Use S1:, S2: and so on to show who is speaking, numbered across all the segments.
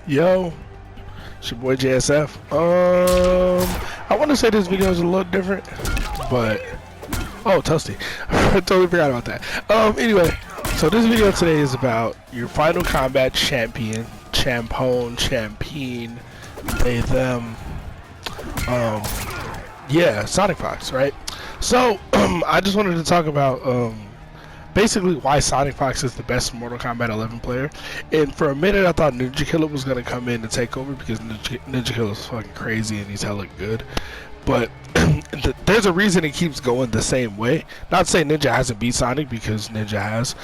S1: Yo, it's your boy JSF. I want to say this video is a little different, but Toasty, I totally forgot about that. Anyway, so this video today is about your Final Combat champion, champion, they, them. Yeah, Sonicfox, right? So I just wanted to talk about basically why Sonicfox is the best Mortal Kombat 11 player. And for a minute I thought Ninja Killer was going to come in and take over because Ninja Killer is fucking crazy and he's hella good. But there's a reason it keeps going the same way. Not saying Ninja hasn't beat Sonic, because Ninja has,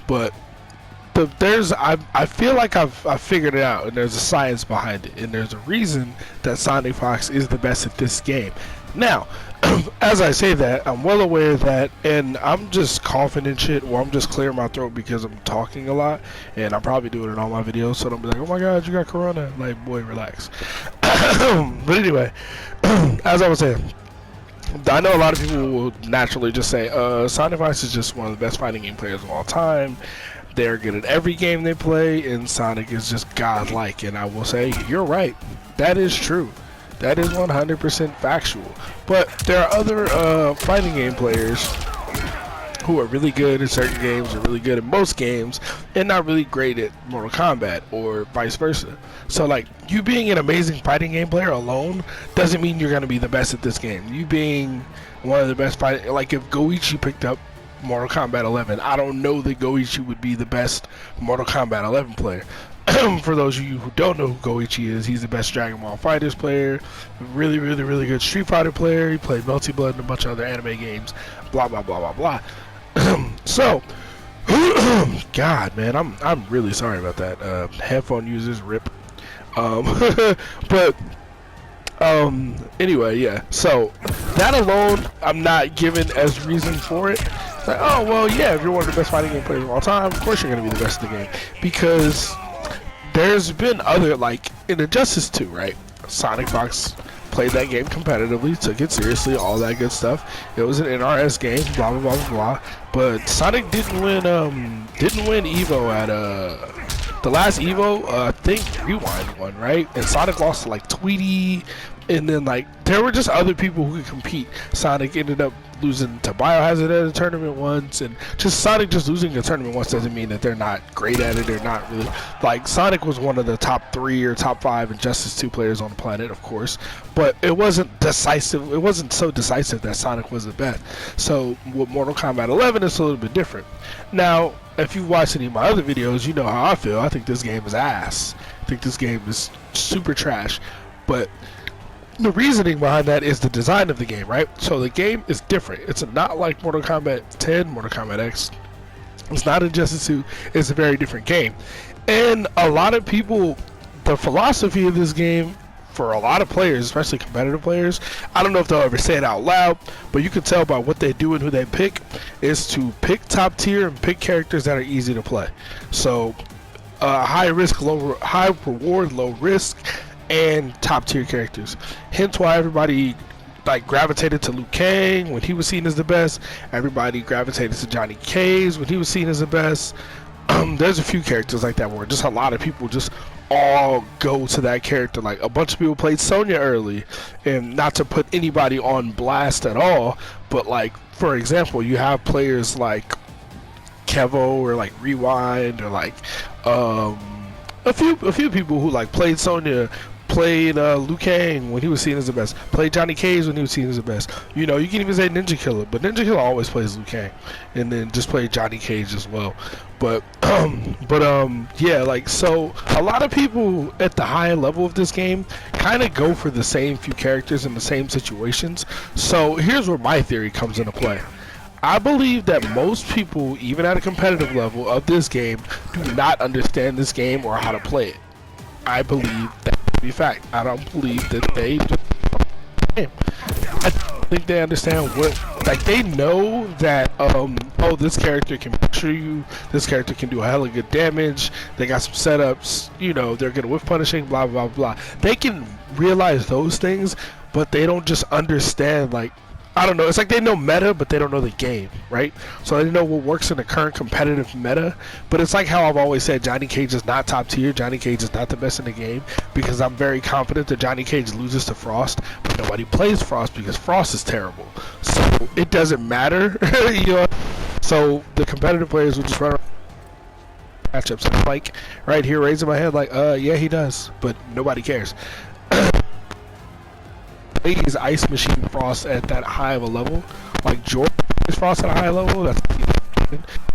S1: but I feel like I've figured it out, and there's a science behind it, and there's a reason that Sonicfox is the best at this game. Now, as I say that, I'm well aware that, and I'm just coughing and shit, or I'm just clearing my throat because I'm talking a lot, and I'm probably doing it in all my videos, so don't be like, oh my god, you got corona. Like, boy, relax. But anyway, as I was saying, I know a lot of people will naturally just say, Sonicfox is just one of the best fighting game players of all time. They're good at every game they play, and Sonic is just godlike. And I will say, you're right. That is true. That is 100% factual. But there are other fighting game players who are really good at certain games, are really good at most games, and not really great at Mortal Kombat, or vice versa. So, like, you being an amazing fighting game player alone doesn't mean you're going to be the best at this game. You being one of the best fighting, like if Goichi picked up Mortal Kombat 11, I don't know that Goichi would be the best Mortal Kombat 11 player. For those of you who don't know who Goichi is, he's the best Dragon Ball FighterZ player, really good Street Fighter player. He played Melty Blood and a bunch of other anime games, blah blah blah blah blah. So, God, man, I'm really sorry about that. Headphone users, rip. But anyway, yeah. So that alone, I'm not given as reason for it. It's like, oh well, yeah, if you're one of the best fighting game players of all time, of course you're gonna be the best in the game, because there's been other, like in Injustice 2, right? Sonicfox played that game competitively, took it seriously, all that good stuff. It was an NRS game, blah blah blah blah blah. But Sonic didn't win Evo at the last Evo. I think Rewind won, right? And Sonic lost to like Tweety, and then like there were just other people who could compete. Sonic ended up losing to Biohazard at a tournament once, and just Sonic just losing a tournament once doesn't mean that they're not great at it. They're not really, like, Sonic was one of the top 3 or top 5 Injustice 2 players on the planet, of course, but it wasn't decisive. It wasn't so decisive that Sonic was the best. So with Mortal Kombat 11, it's a little bit different. Now, if you've watched any of my other videos, you know how I feel. I think this game is ass. I think this game is super trash. But the reasoning behind that is the design of the game, right? So the game is different. It's not like Mortal Kombat 10, Mortal Kombat X. It's not Injustice 2. It's a very different game. And a lot of people, the philosophy of this game, for a lot of players, especially competitive players, I don't know if they'll ever say it out loud, but you can tell by what they do and who they pick, is to pick top tier and pick characters that are easy to play. So high reward, low risk, and top tier characters. Hence why everybody like gravitated to Liu Kang when he was seen as the best. Everybody gravitated to Johnny Cage when he was seen as the best. There's a few characters like that where just a lot of people just all go to that character. Like a bunch of people played Sonya early, and not to put anybody on blast at all, but like for example, you have players like Kevo or like Rewind or like a few people who like played Sonya, played Liu Kang when he was seen as the best, played Johnny Cage when he was seen as the best. You know, you can even say Ninja Killer, but Ninja Killer always plays Liu Kang, and then just played Johnny Cage as well. But yeah, like, so a lot of people at the high level of this game kind of go for the same few characters in the same situations. So here's where my theory comes into play. I believe that most people, even at a competitive level of this game, do not understand this game or how to play it. I believe that to be fact. I don't believe that they just I think they understand what, like, they know that oh, this character can picture you, this character can do a hella good damage, they got some setups, you know, they're good with punishing, blah blah blah. They can realize those things, but they don't just understand like I don't know. It's like they know meta, but they don't know the game, right? So they know what works in the current competitive meta. But it's like how I've always said, Johnny Cage is not top tier. Johnny Cage is not the best in the game because I'm very confident that Johnny Cage loses to Frost, but nobody plays Frost because Frost is terrible. So it doesn't matter, you know. So the competitive players will just run around matchups. And I'm like right here raising my hand, like, yeah, he does, but nobody cares. Plays Ice Machine Frost at that high of a level, like George plays Frost at a high level. That's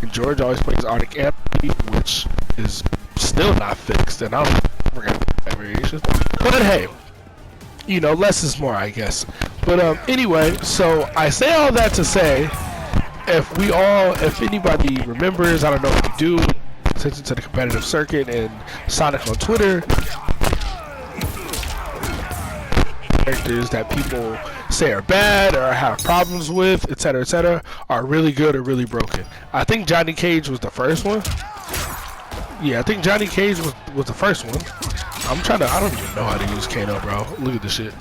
S1: and George always plays Arctic Empty, which is still not fixed, and I don't forget that variation. But hey, you know, less is more, I guess. But anyway, so I say all that to say, if anybody remembers, I don't know if you do, attention to the competitive circuit and Sonic on Twitter. Characters that people say are bad or have problems with, etc., are really good or really broken. I think Johnny Cage was the first one. Yeah, I think Johnny Cage was the first one. I don't even know how to use Kano, bro. Look at this shit.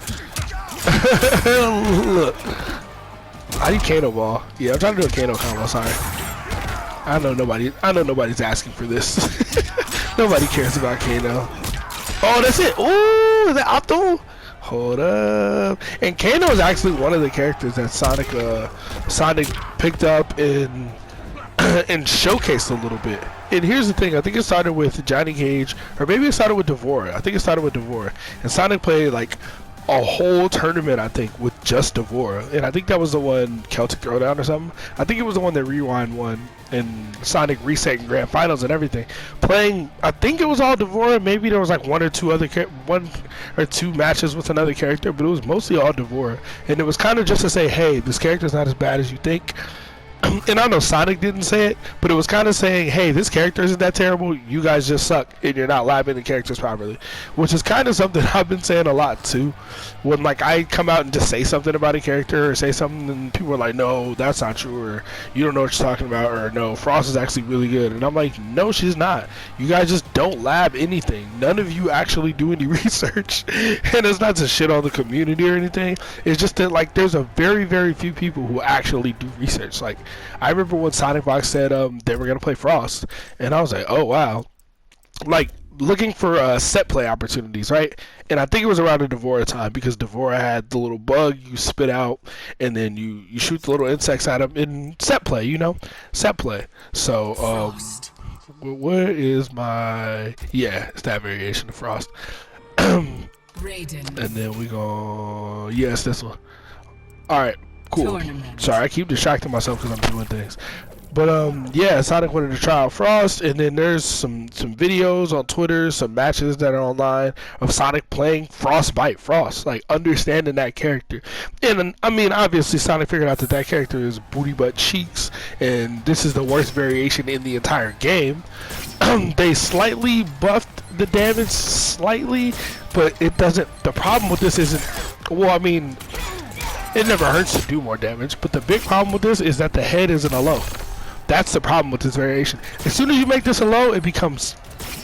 S1: Look. I need Kano ball. Yeah, I'm trying to do a Kano combo, sorry. I know nobody's asking for this. Nobody cares about Kano. Oh, that's it. Ooh, is that optimal? Hold up. And Kano is actually one of the characters that Sonic picked up and showcased a little bit. And here's the thing, I think it started with Johnny Cage, or maybe it started with Devora. I think it started with Devora. And Sonic played like a whole tournament, I think, with just Devora. And I think that was the one, Celtic Throwdown or something. I think it was the one that Rewind won and Sonic reset in Grand Finals and everything. Playing, I think it was all Devora. Maybe there was like one or two matches with another character, but it was mostly all Devora. And it was kind of just to say, hey, this character's not as bad as you think. And I know Sonic didn't say it, but it was kind of saying, hey, this character isn't that terrible, you guys just suck and you're not labbing the characters properly, which is kind of something I've been saying a lot too. When like I come out and just say something about a character or say something and people are like, no, that's not true, or you don't know what you're talking about, or no, Frost is actually really good, and I'm like, no, she's not. You guys just don't lab anything. None of you actually do any research. And it's not to shit on the community or anything, it's just that like there's a very, very few people who actually do research. Like I remember when Sonicfox said they were gonna play Frost, and I was like, oh wow, like looking for set play opportunities, right? And I think it was around the Devora time because Devora had the little bug you spit out, and then you shoot the little insects at them in set play, you know, set play. So where is my it's that variation of Frost. And then we go this one. All right. Cool. Tournament. Sorry, I keep distracting myself because I'm doing things. But yeah, Sonic wanted to try out Frost, and then there's some videos on Twitter, some matches that are online of Sonic playing Frost, like understanding that character. And I mean, obviously Sonic figured out that character is booty butt cheeks, and this is the worst variation in the entire game. They slightly buffed the damage slightly, but it doesn't. The problem with this isn't. Well, I mean, it never hurts to do more damage, but the big problem with this is that the head isn't a low. That's the problem with this variation. As soon as you make this a low, it becomes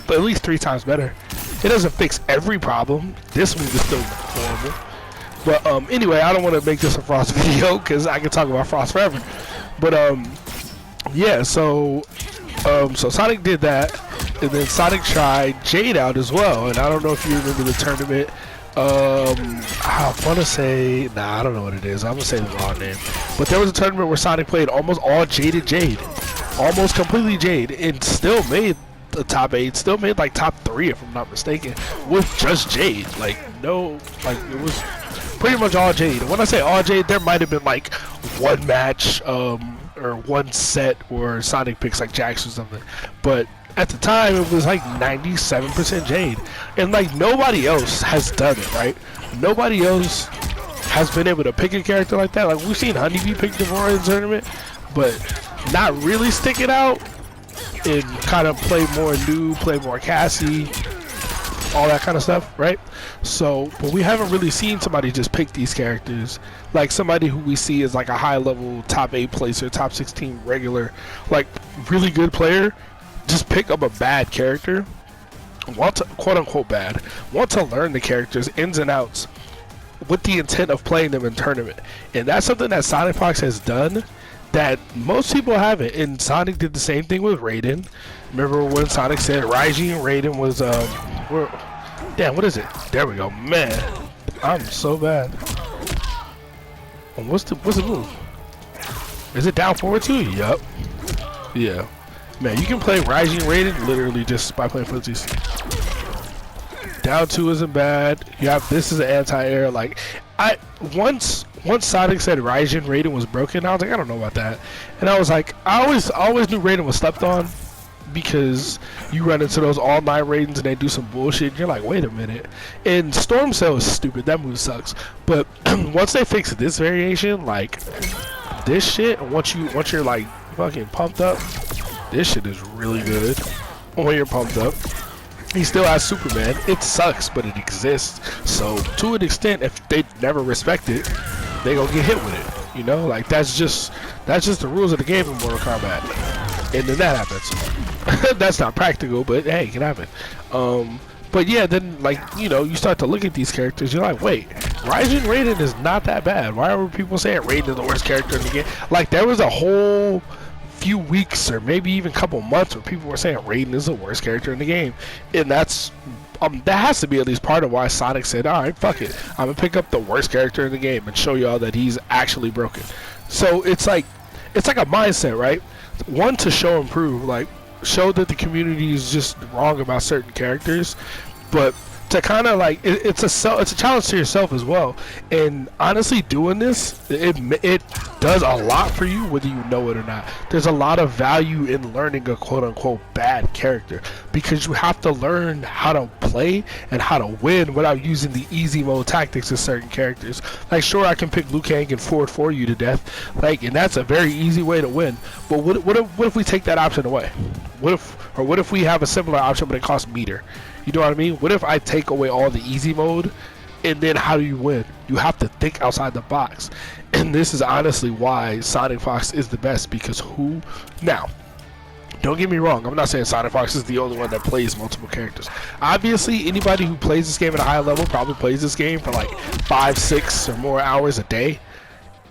S1: at least 3 times better. It doesn't fix every problem. This move is still horrible. But anyway, I don't want to make this a Frost video because I can talk about Frost forever. But yeah, so Sonic did that, and then Sonic tried Jade out as well. And I don't know if you remember the tournament. I want to say, I don't know what it is. I'm gonna say the wrong name. But there was a tournament where Sonic played almost all Jade, almost completely Jade, and still made the top 8. Still made like top 3 if I'm not mistaken, with just Jade. Like no, like it was pretty much all Jade. And when I say all Jade, there might have been like one match, or one set where Sonic picks like Jax or something, but at the time it was like 97% Jade, and like nobody else has done it, right? Nobody else has been able to pick a character like that. Like we've seen Honeybee pick Devora in the tournament, but not really stick it out and kind of play more New, play more Cassie, all that kind of stuff, right? So, but we haven't really seen somebody just pick these characters, like somebody who we see as like a high level top 8 placer, top 16 regular, like really good player, just pick up a bad character, want to, quote unquote bad, want to learn the character's ins and outs, with the intent of playing them in tournament. And that's something that Sonicfox has done that most people haven't. And Sonic did the same thing with Raiden. Remember when Sonic said Raiji and Raiden was damn, what is it? There we go. Man, I'm so bad. What's the move? Is it down forward too? Yup. Yeah. Man, you can play Raiji and Raiden literally just by playing footsies. Down 2 isn't bad. You have this is an anti-air. Like once Sonic said Raiji and Raiden was broken, I was like, I don't know about that. And I was like, I always knew Raiden was slept on, because you run into those all 9 Raidens and they do some bullshit and you're like, wait a minute. And Storm Cell is stupid, that move sucks. But once they fix this variation, like this shit, once you're like fucking pumped up, this shit is really good when you're pumped up. He still has Superman. It sucks, but it exists. So to an extent, if they never respect it, they gonna get hit with it. You know, like that's just the rules of the game in Mortal Kombat. And then that happens. That's not practical, but hey, it can happen. But yeah, then like, you know, you start to look at these characters, you're like, wait, Raijin Raiden is not that bad. Why are people saying Raiden is the worst character in the game? Like there was a whole few weeks or maybe even a couple months where people were saying Raiden is the worst character in the game, and that's that has to be at least part of why Sonic said, all right, fuck it, I'm gonna pick up the worst character in the game and show y'all that he's actually broken. So it's like a mindset, right? One, to show and prove, like show that the community is just wrong about certain characters, but to kind of like it's a challenge to yourself as well. And honestly, doing this, it does a lot for you whether you know it or not. There's a lot of value in learning a quote-unquote bad character, because you have to learn how to play and how to win without using the easy mode tactics of certain characters. Like sure, I can pick Liu Kang and forward for you to death, like, and that's a very easy way to win. But what if we take that option away? What if we have a similar option but it costs meter? You know what I mean? What if I take away all the easy mode, and then how do you win? You have to think outside the box. And this is honestly why Sonicfox is the best, because now, don't get me wrong, I'm not saying Sonicfox is the only one that plays multiple characters. Obviously, anybody who plays this game at a high level probably plays this game for like 5, 6 or more hours a day.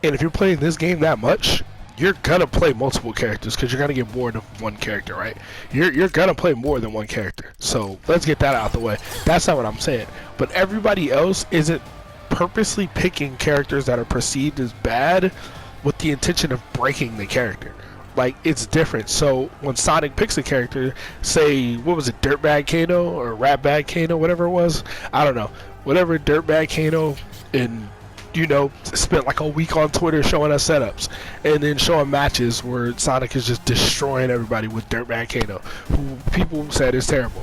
S1: And if you're playing this game that much, you're gonna play multiple characters because you're gonna get bored of one character, right? You're gonna play more than one character. So let's get that out the way. That's not what I'm saying. But everybody else isn't purposely picking characters that are perceived as bad with the intention of breaking the character. Like, it's different. So when Sonic picks a character, say, what was it, Dirtbag Kano or Ratbag Kano, whatever it was, I don't know, whatever, Dirtbag Kano, and you know, spent like a week on Twitter showing us setups and then showing matches where Sonic is just destroying everybody with Dirtbag Kano, who people said is terrible.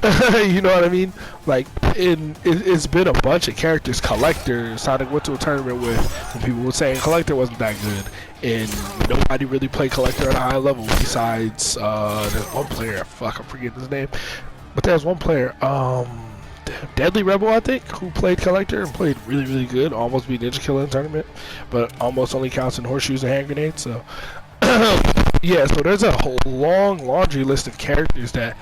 S1: You know what I mean? Like, it's been a bunch of characters. Collector, Sonic went to a tournament with, and people were saying Collector wasn't that good, and nobody really played Collector at a high level besides there's one player, fuck, I'm forgetting his name, but there's one player, Deadly Rebel, I think, who played Collector and played really, really good. Almost beat Ninja Killer in tournament, but almost only counts in horseshoes and hand grenades. So, yeah, so there's a whole long laundry list of characters that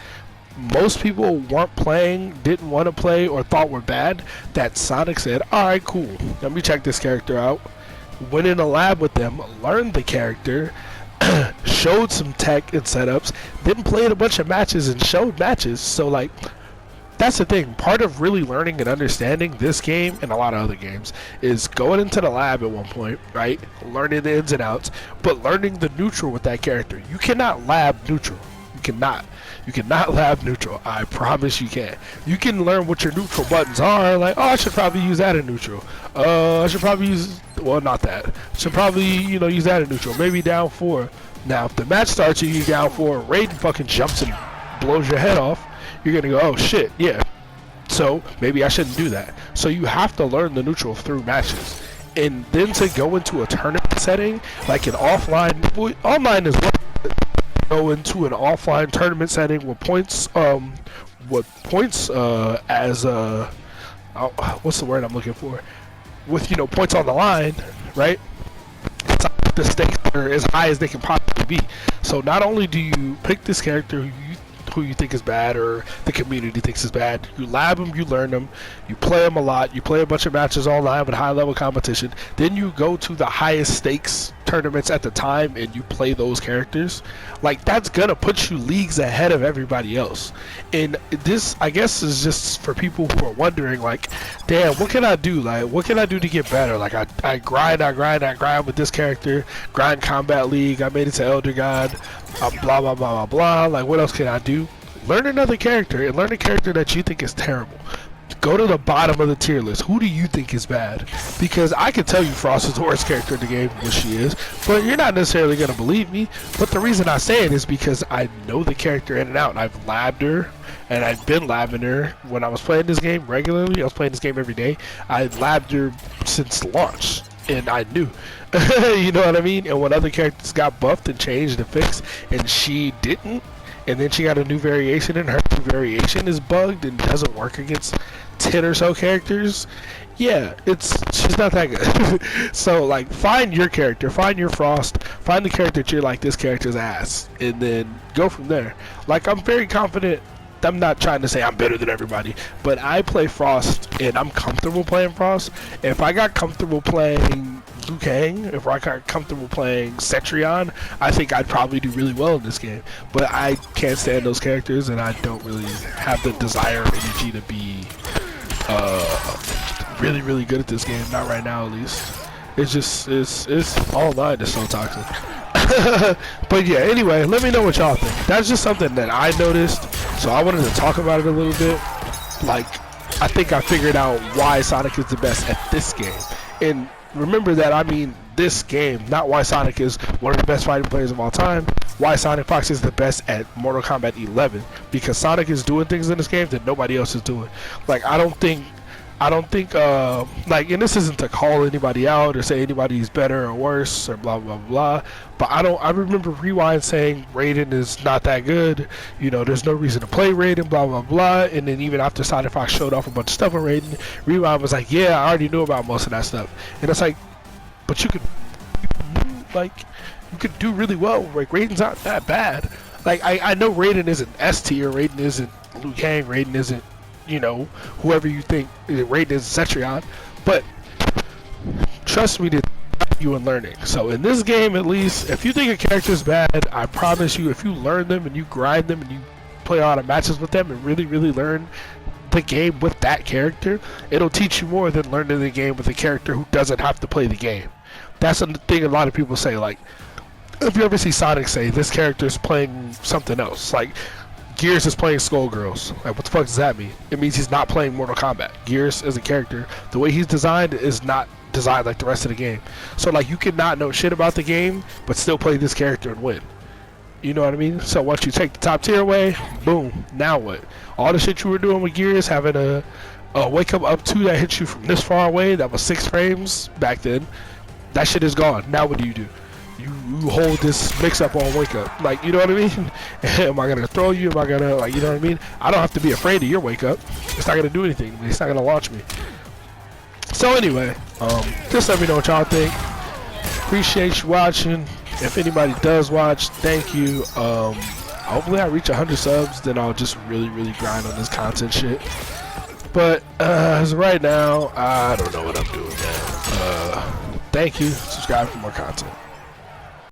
S1: most people weren't playing, didn't want to play, or thought were bad, that Sonic said, alright, cool, let me check this character out. Went in a lab with them, learned the character, showed some tech and setups, then played a bunch of matches and showed matches. So, like, that's the thing. Part of really learning and understanding this game and a lot of other games is going into the lab at one point, right? Learning the ins and outs, but learning the neutral with that character. You cannot lab neutral. You cannot. You cannot lab neutral. I promise you can't. You can learn what your neutral buttons are. Like, oh, I should probably use that in neutral. I should probably use, well, not that. Should probably, you know, use that in neutral. Maybe down 4. Now, if the match starts and you down 4, Raiden fucking jumps and blows your head off, you're gonna go, oh shit, yeah, so maybe I shouldn't do that. So you have to learn the neutral through matches, and then to go into a tournament setting, like an offline, online is what, go into an offline tournament setting with points, as what's the word I'm looking for, with, you know, points on the line, right? The stakes are as high as they can possibly be. So not only do you pick this character who you think is bad or the community thinks is bad. You lab them, you learn them, you play them a lot, you play a bunch of matches online with high level competition, then you go to the highest stakes tournaments at the time and you play those characters. Like, that's gonna put you leagues ahead of everybody else. And this, I guess, is just for people who are wondering, like, damn, what can I do? Like, what can I do to get better? Like, I grind with this character, grind Combat League, I made it to Elder God, blah blah blah blah blah. Like, what else can I do? Learn another character, and learn a character that you think is terrible. Go to the bottom of the tier list. Who do you think is bad? Because I can tell you Frost is the worst character in the game, which she is, but you're not necessarily going to believe me. But the reason I say it is because I know the character in and out, and I've labbed her, and I've been labbing her when I was playing this game regularly. I was playing this game every day. I labbed her since launch, and I knew. You know what I mean? And when other characters got buffed and changed and fixed, and she didn't, and then she got a new variation, and her new variation is bugged and doesn't work against 10 or so characters, yeah, she's not that good. So, like, find your character, find your Frost, find the character that you're like, this character's ass, and then go from there. Like, I'm very confident. I'm not trying to say I'm better than everybody, but I play Frost and I'm comfortable playing Frost. If I got comfortable playing Liu Kang, if I got comfortable playing Cetrion, I think I'd probably do really well in this game. But I can't stand those characters, and I don't really have the desire or energy to be really, really good at this game. Not right now, at least. It's just, it's online is so toxic. But yeah, anyway, let me know what y'all think. That's just something that I noticed, so I wanted to talk about it a little bit. Like, I think I figured out why Sonic is the best at this game. And remember that I mean this game, not why Sonic is one of the best fighting players of all time. Why Sonicfox is the best at Mortal Kombat 11, because Sonic is doing things in this game that nobody else is doing. Like, I don't think like, and this isn't to call anybody out or say anybody's better or worse or blah blah blah, but I remember Rewind saying Raiden is not that good, you know, there's no reason to play Raiden, blah blah blah. And then even after Sonicfox showed off a bunch of stuff on Raiden, Rewind was like, yeah, I already knew about most of that stuff. And it's like, but you could do really well. Like, Raiden's not that bad. Like, I know Raiden isn't S tier, Raiden isn't Liu Kang, Raiden isn't, you know, whoever you think Raiden is, Cetrion, but trust me, to you in learning. So in this game, at least, if you think a character's bad, I promise you, if you learn them and you grind them and you play a lot of matches with them and really, really learn the game with that character, it'll teach you more than learning the game with a character who doesn't have to play the game. That's the thing a lot of people say. Like, if you ever see Sonic say this character's playing something else, like Gears is playing Skullgirls. Like, what the fuck does that mean? It means he's not playing Mortal Kombat. Gears as a character, the way he's designed is not designed like the rest of the game. So, like, you can not know shit about the game, but still play this character and win. You know what I mean? So once you take the top tier away, boom, now what? All the shit you were doing with Gears, having a wake up 2 that hits you from this far away, that was 6 frames back then, that shit is gone. Now what do? You hold this mix-up on wake-up. Like, you know what I mean? Am I going to throw you? Am I going to, like, you know what I mean? I don't have to be afraid of your wake-up. It's not going to do anything. It's not going to launch me. So anyway, just let me know what y'all think. Appreciate you watching. If anybody does watch, thank you. Hopefully I reach 100 subs, then I'll just really, really grind on this content shit. But as of right now, I don't know what I'm doing, man. Thank you. Subscribe for more content.